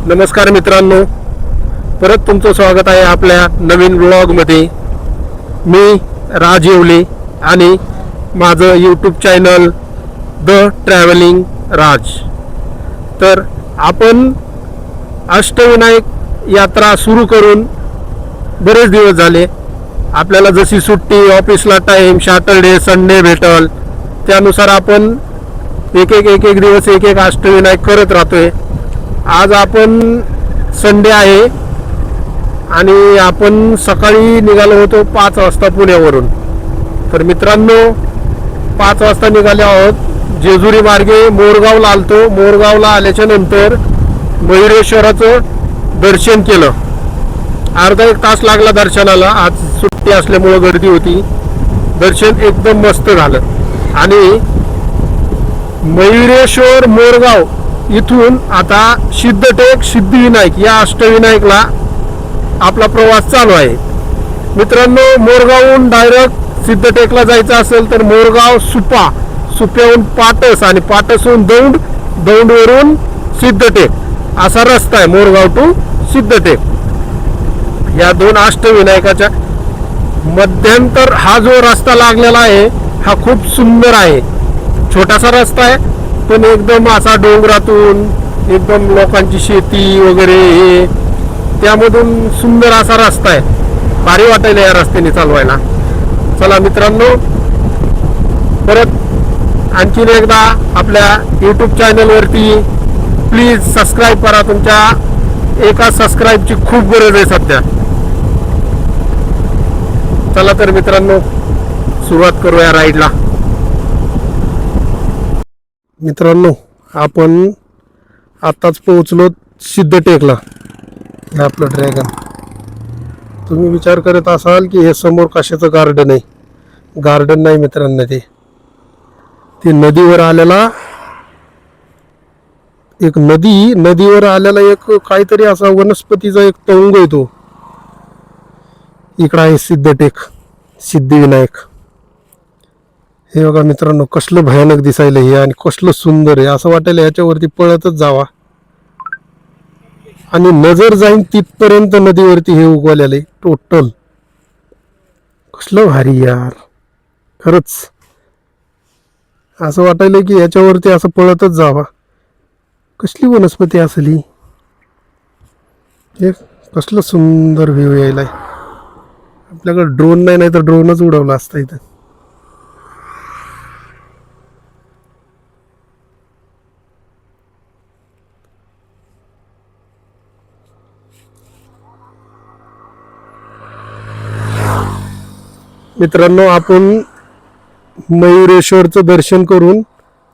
नमस्कार मित्रांनो, परत तुमचं स्वागत आहे आपल्या नवीन ब्लॉगमध्ये. मी राज येवले आणि माझं यूट्यूब चॅनल द ट्रॅव्हलिंग राज. तर आपण अष्टविनायक यात्रा सुरू करून बरेच दिवस झाले. आपल्याला जशी सुट्टी, ऑफिसला टाईम, सॅटर्डे संडे भेटल त्यानुसार आपण एक एक दिवस एक अष्टविनायक करत राहतोय. आज आपण संडे आहे आणि आपण सकाळी निघालो होतो 5 वाजता पुण्यावरून. तर मित्रांनो, 5 वाजता निघाले आहोत. जेजुरी मार्गे मोरगावला आलतो. मोरगावला आल्याच्या नंतर मयुरेश्वराचं दर्शन केलं. अर्धा एक तास लागला दर्शनाला. आज सुट्टी असल्यामुळं गर्दी होती. दर्शन एकदम मस्त झालं. आणि मयुरेश्वर मोरगाव इथून आता सिद्धटेक सिद्धिविनायक या अष्टविनायकला आपला प्रवास चालू आहे. मित्रांनो, मोरगावहून डायरेक्ट सिद्धटेकला जायचं असेल तर मोरगाव सुप्याहून पाटस आणि पाटसहून दौंडवरून सिद्धटेक असा रस्ता आहे. मोरगाव टू सिद्धटेक या दोन अष्टविनायकाच्या मध्यंतर हा जो रस्ता लागलेला आहे हा खूप सुंदर आहे. छोटासा रस्ता आहे पण एकदम असा डोंगरातून एकदम लोकांची शेती वगैरे हे त्यामधून सुंदर असा रस्ता आहे. भारी वाटायला या रस्त्याने चालवायला. चला मित्रांनो, परत आणखीन एकदा आपल्या यूट्यूब चॅनलवरती प्लीज सबस्क्राईब करा. तुमच्या एका सबस्क्राईबची खूप गरज आहे सध्या. चला तर मित्रांनो, सुरुवात करूया राईडला. मित्रांनो, आपण आताच पोहोचलो सिद्धटेकला. हे आपलं ड्रॅगन. तुम्ही विचार करत असाल की हे समोर कशाचं गार्डन आहे. गार्डन नाही मित्रांनो, ते नदीवर आलेला एक नदीवर आलेला एक काहीतरी असा वनस्पतीचा एक तोंग आहे. तो इकडं आहे सिद्धटेक सिद्धिविनायक. हे बघा मित्रांनो, कसलं भयानक दिसायला हे आणि कसलं सुंदर आहे. असं वाटायला ह्याच्यावरती पळतच जावा आणि नजर जाईन तिथपर्यंत नदीवरती हे उगवलेलं आहे. टोटल कसलं भारी यार. खरंच असं वाटायलं की ह्याच्यावरती असं पळतच जावा. कसली वनस्पती असली. हे कसलं सुंदर व्ह्यू यायलाय. आपल्याकडे ड्रोन नाही तर ड्रोनच उडवला असता इथं. मित्रांनो, आपण मयुरेश्वरचं दर्शन करून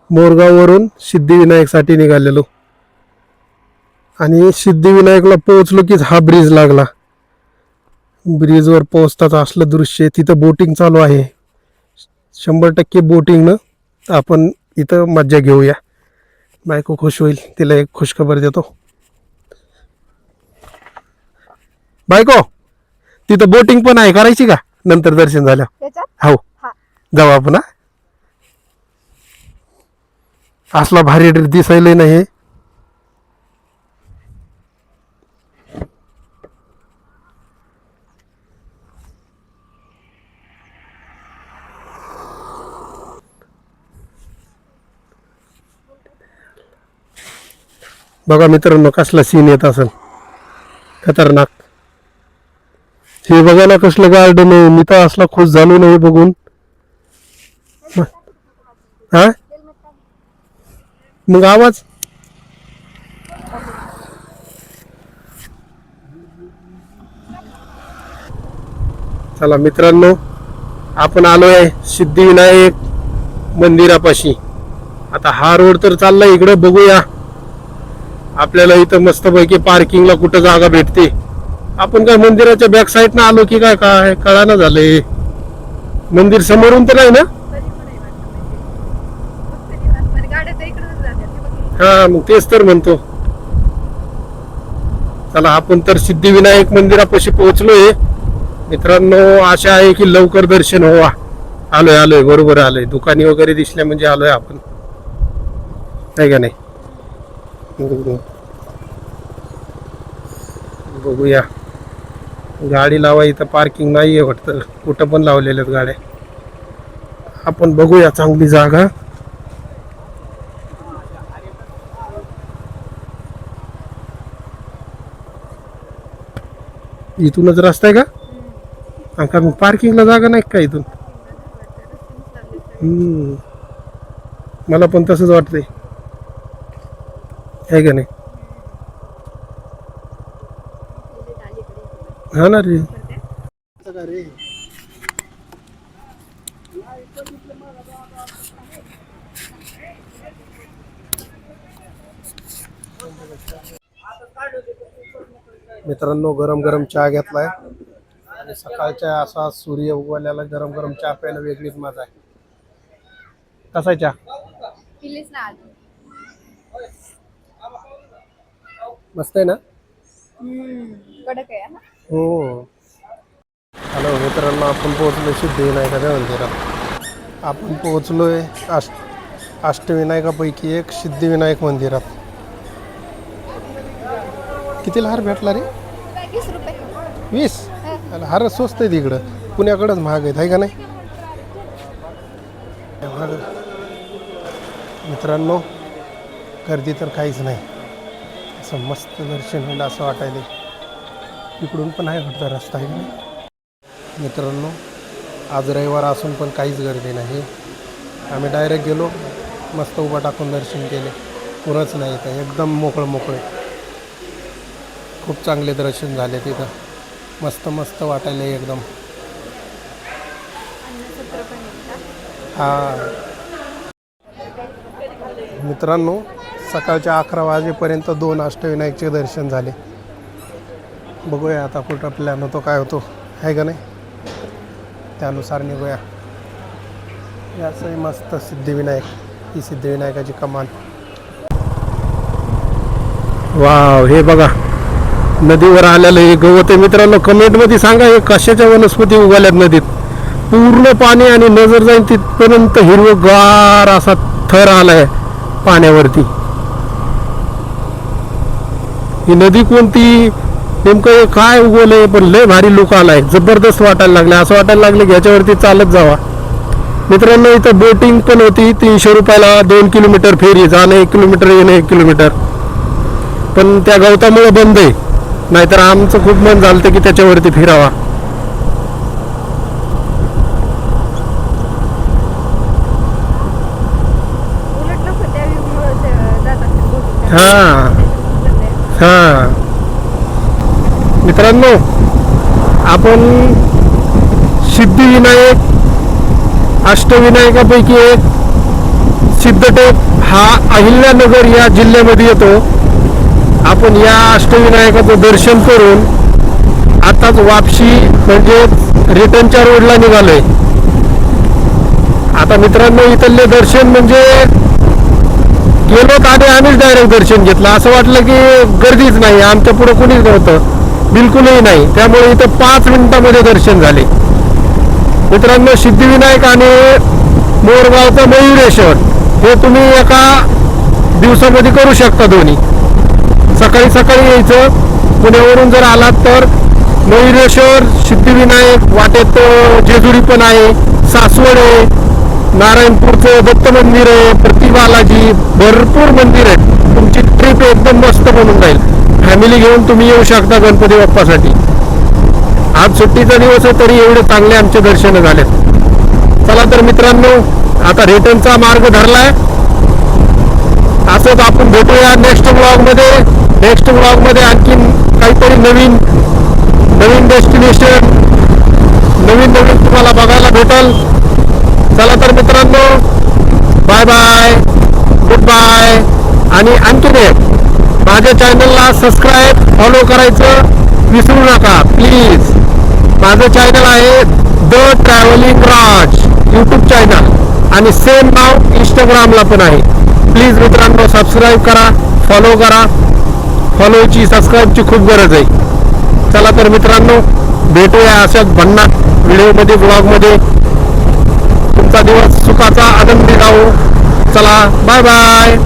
मोरगाववरून सिद्धिविनायकसाठी निघालेलो आणि सिद्धिविनायकला पोहोचलो की हा ब्रिज लागला. ब्रिजवर पोहोचताच असलं दृश्य. तिथं बोटिंग चालू आहे. 100% बोटिंगनं आपण इथं मज्जा घेऊया. बायको खुश होईल. तिला एक खुशखबर देतो. बायको, तिथं बोटिंग पण आहे, करायची का नंतर दर्शन झालं? हो, जाऊ आपण. असला भारी दिसायला नाही. बघा मित्रांनो, कसला सीन येत असेल खतरनाक. हे बघा ना कसलं गार्डन आहे. मी तर असला खुश झालो नाही बघून. हा मग आवाज. चला मित्रांनो, आपण आलोय सिद्धिविनायक मंदिरापाशी. आता हा रोड तर चाललाय इकडे. बघूया आपल्याला इथं मस्तपैकी पार्किंगला कुठं जागा भेटते. आपण काय मंदिराच्या बॅक साईड ना आलो की काय कळाना झालंय. मंदिर समोरून तर नाही ना? हा, मग तेच तर म्हणतो. चला, आपण तर सिद्धिविनायक मंदिरापाशी पोहोचलोय. मित्रांनो, आशा आहे की लवकर दर्शन व्हावा. आलोय बरोबर आलोय. दुकानी वगैरे दिसल्या म्हणजे आलोय आपण, आहे का नाही? बघूया, गाडी लावा इथं पार्किंग नाही आहे वाटतं, कुठं पण लावलेल्या आहेत गाड्या. आपण बघूया चांगली जागा. इथूनच रस्ता आहे का? कारण पार्किंगला जागा नाही का इथून? मला पण तसंच वाटतंय, आहे का नाही? हा ना रे. मित्रांनो, गरम गरम चहा घेतलाय आणि सकाळच्या असा सूर्य उगवल्याला गरम गरम चहा प्यायला वेगळीच मजा आहे. कसा आहे चहा? मस्त आहे ना? कडक आहे ना. हो. हॅलो मित्रांनो, आपण पोहोचलो सिद्धिविनायकाच्या मंदिरात. आपण पोहोचलोय अष्टविनायकापैकी एक सिद्धिविनायक मंदिरात. कितीला हार भेटला रे? 20 रुपये. 20? हार स्वस्त आहे तिकडं, पुण्याकडंच महाग आहेत, आहे का नाही? मित्रांनो, गर्दी तर काहीच नाही, असं मस्त दर्शन होईल असं वाटायला. इकडून पण आहे वाटतं रस्ता, आहे का नाही? मित्रांनो, आज रविवार असून पण काहीच गर्दी नाही. आम्ही डायरेक्ट गेलो, मस्त उभा टाकून दर्शन केले. कुणच नाही इथं, एकदम मोकळे. खूप चांगले दर्शन झाले तिथं, मस्त मस्त वाटायला एकदम. हां मित्रांनो, सकाळच्या 11 वाजेपर्यंत 2 अष्टविनायकचे दर्शन झाले. बघूया आता कुठं प्लॅन होतो, काय होतो, आहे का नाही? त्यानुसार निघूया. याचंही मस्त सिद्धिविनायक, ही सिद्धिविनायकाची कमान. वाव, हे बघा नदीवर आलेलं हे गवत आहे. मित्रांनो, कमेंटमध्ये सांगा हे कशाच्या वनस्पती उगवल्यात नदीत. पूर्ण पाणी आणि नजर जाईल तिथपर्यंत हिरवगार असा थर आलाय पाण्यावरती. ही नदी कोणती, नेमकं काय उगवलंय, पण लय भारी लुक आलाय, जबरदस्त वाटायला लागले. असं वाटायला लागले की ह्याच्यावरती चालत जावा. मित्रांनो, इथं बोटिंग पण होती. 300 रुपयाला 2 किलोमीटर फेरी, जाणं 1 किलोमीटर, येणं 1 किलोमीटर. पण त्या गवतामुळे बंद आहे, नाहीतर आमचं खूप मन झालं की त्याच्यावरती फिरावा. हा मित्रांनो, आपण सिद्धिविनायक अष्टविनायकापैकी एक सिद्धटेक हा अहिल्यानगर या जिल्ह्यामध्ये येतो. आपण या अष्टविनायकाचं दर्शन करून आताच वापशी म्हणजे रिटर्नच्या रोडला निघालोय. आता मित्रांनो, इथले दर्शन म्हणजे गेलोत आणि आम्हीच डायरेक्ट दर्शन घेतलं. असं वाटलं की गर्दीच नाही, आमच्या पुढे कोणीच नव्हतं, बिलकुलही नाही. त्यामुळे इथं 5 मिनिटामध्ये दर्शन झाले. मित्रांनो, सिद्धिविनायक आणि मोरगावचं मयुरेश्वर हे तुम्ही एका दिवसामध्ये करू शकता दोन्ही. सकाळी सकाळी यायचं, पुण्यावरून जर आलात तर मयुरेश्वर, सिद्धिविनायक, वाटेत जेजुरी पण आहे, सासवड आहे, नारायणपूरचं दत्त मंदिर आहे, प्रतिबालाजी, भरपूर मंदिर आहेत. तुमची ट्रिप एकदम मस्त बनून जाईल. फॅमिली घेऊन तुम्ही येऊ शकता गणपती बाप्पासाठी. आज सुट्टीचा दिवस आहे तरी एवढे चांगले आमचे दर्शन झालेत. चला तर मित्रांनो, आता रिटर्नचा मार्ग धरलाय. असंच आपण भेटूया नेक्स्ट ब्लॉगमध्ये आणखीन काहीतरी नवीन डेस्टिनेशन, नवीन तुम्हाला बघायला भेटल. चला तर मित्रांनो, बाय बाय, गुड बाय. आणि आणखीन एक, माझ्या चॅनलला सबस्क्राईब, फॉलो करायचं विसरू नका प्लीज. माझं चॅनल आहे the travelling Raj YouTube channel, आणि सेम नाव इंस्टाग्रामला पण आहे. प्लीज मित्रांनो, सबस्क्राईब करा, फॉलो करा. फॉलोची, सबस्क्राईबची खूप गरज आहे. चला तर मित्रांनो, भेटूया अशाच भन्नाट व्हिडिओमध्ये, ब्लॉगमध्ये. तुमचा दिवस सुखाचा, आनंदी जाऊ. चला, बाय बाय.